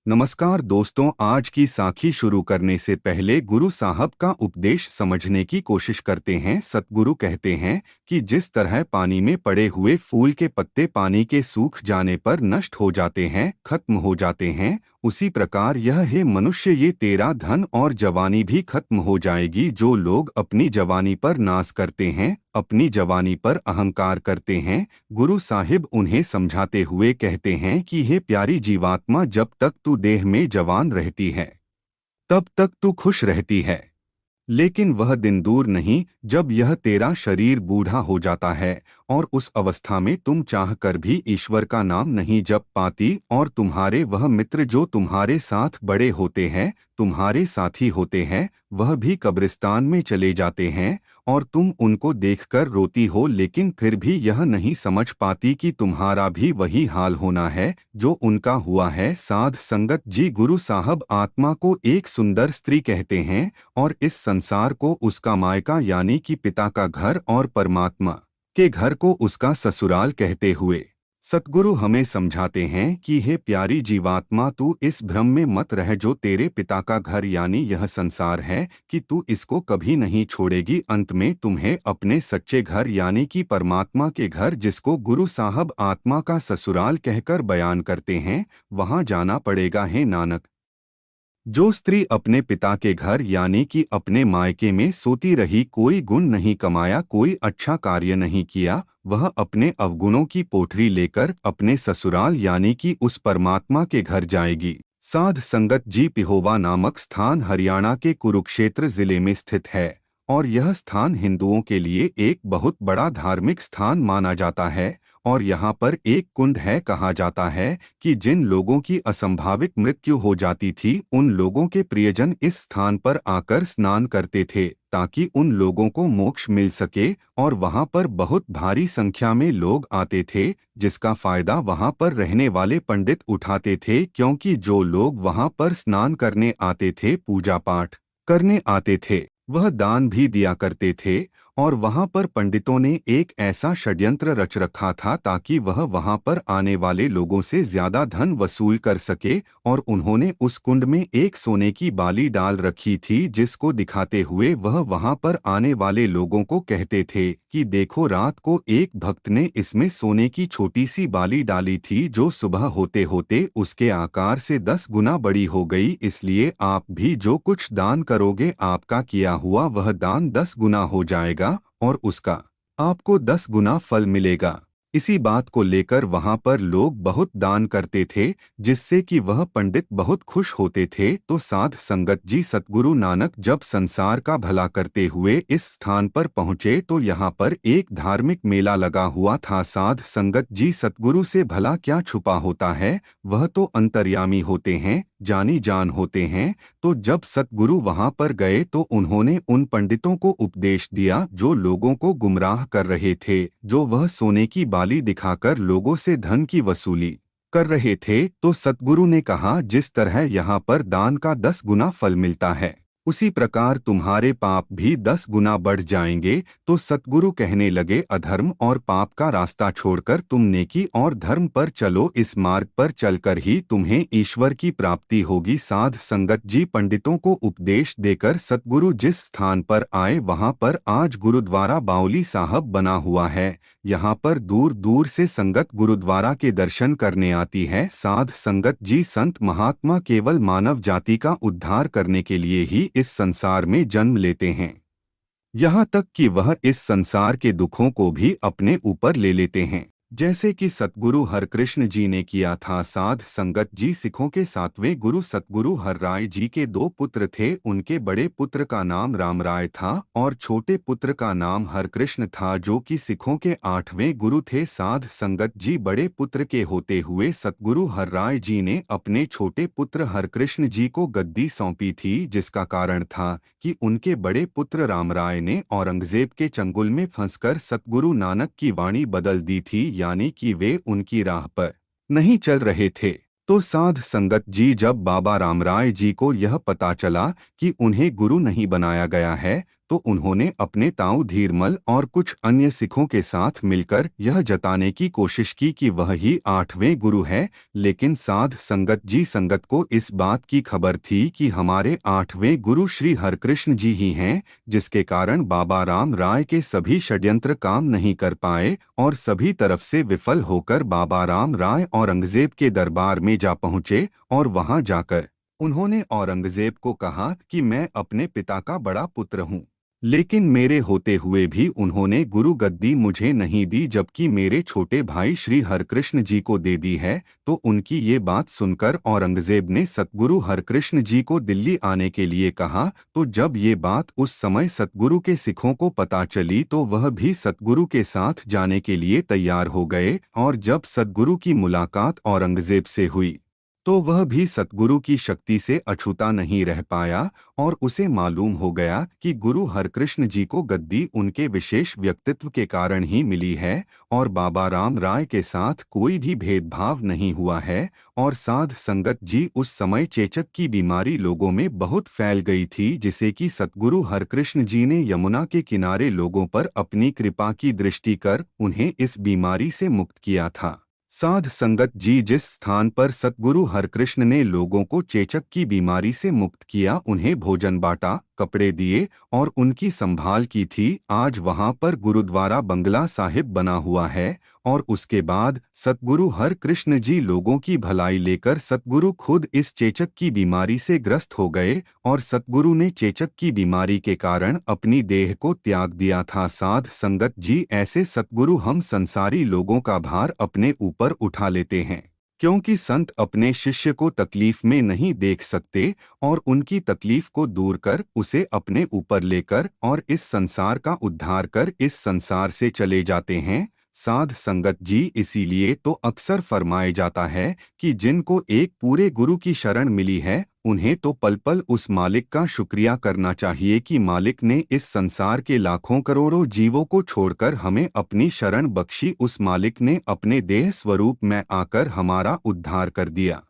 नमस्कार दोस्तों, आज की साखी शुरू करने से पहले गुरु साहब का उपदेश समझने की कोशिश करते हैं। सतगुरु कहते हैं कि जिस तरह पानी में पड़े हुए फूल के पत्ते पानी के सूख जाने पर नष्ट हो जाते हैं, खत्म हो जाते हैं, उसी प्रकार यह है मनुष्य, ये तेरा धन और जवानी भी खत्म हो जाएगी। जो लोग अपनी जवानी पर नाज करते हैं, अपनी जवानी पर अहंकार करते हैं, गुरु साहिब उन्हें समझाते हुए कहते हैं कि हे प्यारी जीवात्मा, जब तक तू देह में जवान रहती है तब तक तू खुश रहती है। लेकिन वह दिन दूर नहीं जब यह तेरा शरीर बूढ़ा हो जाता है और उस अवस्था में तुम चाहकर भी ईश्वर का नाम नहीं जप पाती, और तुम्हारे वह मित्र जो तुम्हारे साथ बड़े होते हैं, तुम्हारे साथी होते हैं, वह भी कब्रिस्तान में चले जाते हैं और तुम उनको देखकर रोती हो, लेकिन फिर भी यह नहीं समझ पाती कि तुम्हारा भी वही हाल होना है जो उनका हुआ है। साध संगत जी, गुरु साहब आत्मा को एक सुंदर स्त्री कहते हैं और इस संसार को उसका मायका यानी कि पिता का घर और परमात्मा के घर को उसका ससुराल कहते हुए सतगुरु हमें समझाते हैं कि हे प्यारी जीवात्मा, तू इस भ्रम में मत रह जो तेरे पिता का घर यानी यह संसार है कि तू इसको कभी नहीं छोड़ेगी। अंत में तुम्हें अपने सच्चे घर यानी कि परमात्मा के घर, जिसको गुरु साहब आत्मा का ससुराल कहकर बयान करते हैं, वहां जाना पड़ेगा। हे नानक, जो स्त्री अपने पिता के घर यानी कि अपने मायके में सोती रही, कोई गुण नहीं कमाया, कोई अच्छा कार्य नहीं किया, वह अपने अवगुणों की पोटली लेकर अपने ससुराल यानी कि उस परमात्मा के घर जाएगी। साध संगत जी, पिहोवा नामक स्थान हरियाणा के कुरुक्षेत्र जिले में स्थित है और यह स्थान हिंदुओं के लिए एक बहुत बड़ा धार्मिक स्थान माना जाता है। और यहाँ पर एक कुंड है। कहा जाता है कि जिन लोगों की असंभावित मृत्यु हो जाती थी, उन लोगों के प्रियजन इस स्थान पर आकर स्नान करते थे ताकि उन लोगों को मोक्ष मिल सके, और वहाँ पर बहुत भारी संख्या में लोग आते थे, जिसका फायदा वहाँ पर रहने वाले पंडित उठाते थे, क्योंकि जो लोग वहाँ पर स्नान करने आते थे, पूजा पाठ करने आते थे, वह दान भी दिया करते थे। और वहां पर पंडितों ने एक ऐसा षड्यंत्र रच रखा था ताकि वह वहां पर आने वाले लोगों से ज्यादा धन वसूल कर सके, और उन्होंने उस कुंड में एक सोने की बाली डाल रखी थी, जिसको दिखाते हुए वह वहां पर आने वाले लोगों को कहते थे कि देखो, रात को एक भक्त ने इसमें सोने की छोटी सी बाली डाली थी, जो सुबह होते होते उसके आकार से 10 गुना बड़ी हो गई। इसलिए आप भी जो कुछ दान करोगे, आपका किया हुआ वह दान 10 गुना हो जाएगा और उसका आपको 10 गुना फल मिलेगा। इसी बात को लेकर वहां पर लोग बहुत दान करते थे, जिससे कि वह पंडित बहुत खुश होते थे। तो साध संगत जी, सतगुरु नानक जब संसार का भला करते हुए इस स्थान पर पहुंचे तो यहाँ पर एक धार्मिक मेला लगा हुआ था। साध संगत जी, सतगुरु से भला क्या छुपा होता है, वह तो अंतर्यामी होते हैं, जानी जान होते हैं। तो जब सतगुरु वहां पर गए तो उन्होंने उन पंडितों को उपदेश दिया जो लोगों को गुमराह कर रहे थे, जो वह सोने की बाली दिखाकर लोगों से धन की वसूली कर रहे थे। तो सतगुरु ने कहा, जिस तरह यहाँ पर दान का 10 गुना फल मिलता है, उसी प्रकार तुम्हारे पाप भी 10 गुना बढ़ जाएंगे। तो सतगुरु कहने लगे, अधर्म और पाप का रास्ता छोड़कर तुम नेकी और धर्म पर चलो, इस मार्ग पर चलकर ही तुम्हें ईश्वर की प्राप्ति होगी। साध संगत जी, पंडितों को उपदेश देकर सतगुरु जिस स्थान पर आए, वहां पर आज गुरुद्वारा बाउली साहब बना हुआ है। यहाँ पर दूर दूर से संगत गुरुद्वारा के दर्शन करने आती है। साध संगत जी, संत महात्मा केवल मानव जाति का उद्धार करने के लिए ही इस संसार में जन्म लेते हैं, यहाँ तक कि वह इस संसार के दुखों को भी अपने ऊपर ले लेते हैं, जैसे कि सतगुरु हरकृष्ण जी ने किया था। साध संगत जी, सिखों के 7वें गुरु सतगुरु हरराय जी के 2 पुत्र थे। उनके बड़े पुत्र का नाम रामराय था और छोटे पुत्र का नाम हरकृष्ण था, जो कि सिखों के 8वें गुरु थे। साध संगत जी, बड़े पुत्र के होते हुए सतगुरु हरराय जी ने अपने छोटे पुत्र हरकृष्ण जी को गद्दी सौंपी थी, जिसका कारण था कि उनके बड़े पुत्र रामराय ने औरंगजेब के चंगुल में फंसकर सतगुरु नानक की वाणी बदल दी थी, यानी कि वे उनकी राह पर नहीं चल रहे थे। तो साध संगत जी, जब बाबा रामराय जी को यह पता चला कि उन्हें गुरु नहीं बनाया गया है, तो उन्होंने अपने ताऊ धीरमल और कुछ अन्य सिखों के साथ मिलकर यह जताने की कोशिश की कि वह ही 8वें गुरु है। लेकिन साध संगत को इस बात की खबर थी कि हमारे 8वें गुरु श्री हरकृष्ण जी ही हैं, जिसके कारण बाबा राम राय के सभी षड्यंत्र काम नहीं कर पाए और सभी तरफ से विफल होकर बाबा राम राय औरंगजेब के दरबार में जा पहुँचे। और वहां जाकर उन्होंने औरंगजेब को कहा कि मैं अपने पिता का बड़ा पुत्र हूँ, लेकिन मेरे होते हुए भी उन्होंने गुरु गद्दी मुझे नहीं दी, जबकि मेरे छोटे भाई श्री हरकृष्ण जी को दे दी है। तो उनकी ये बात सुनकर औरंगजेब ने सतगुरु हरकृष्ण जी को दिल्ली आने के लिए कहा। तो जब ये बात उस समय सतगुरु के सिखों को पता चली तो वह भी सतगुरु के साथ जाने के लिए तैयार हो गए। और जब सतगुरु की मुलाकात औरंगजेब से हुई तो वह भी सतगुरु की शक्ति से अछूता नहीं रह पाया और उसे मालूम हो गया कि गुरु हरकृष्ण जी को गद्दी उनके विशेष व्यक्तित्व के कारण ही मिली है और बाबा राम राय के साथ कोई भी भेदभाव नहीं हुआ है। और साध संगत जी उस समय चेचक की बीमारी लोगों में बहुत फैल गई थी, जिसे कि सतगुरु हरकृष्ण जी ने यमुना के किनारे लोगों पर अपनी कृपा की दृष्टि कर उन्हें इस बीमारी से मुक्त किया था। साध संगत जी जिस स्थान पर सतगुरु हरकृष्ण ने लोगों को चेचक की बीमारी से मुक्त किया, उन्हें भोजन बांटा, कपड़े दिए और उनकी संभाल की थी, आज वहां पर गुरुद्वारा बंगला साहिब बना हुआ है। और उसके बाद सतगुरु हरकृष्ण जी लोगों की भलाई लेकर सतगुरु खुद इस चेचक की बीमारी से ग्रस्त हो गए और सतगुरु ने चेचक की बीमारी के कारण अपनी देह को त्याग दिया था। साध संगत जी, ऐसे सतगुरु हम संसारी लोगों का भार अपने ऊपर उठा लेते हैं, क्योंकि संत अपने शिष्य को तकलीफ में नहीं देख सकते और उनकी तकलीफ को दूर कर उसे अपने ऊपर लेकर और इस संसार का उद्धार कर इस संसार से चले जाते हैं। साध संगत जी, इसीलिए तो अक्सर फरमाया जाता है कि जिनको एक पूरे गुरु की शरण मिली है उन्हें तो पल पल उस मालिक का शुक्रिया करना चाहिए कि मालिक ने इस संसार के लाखों करोड़ों जीवों को छोड़कर हमें अपनी शरण बख्शी। उस मालिक ने अपने देह स्वरूप में आकर हमारा उद्धार कर दिया।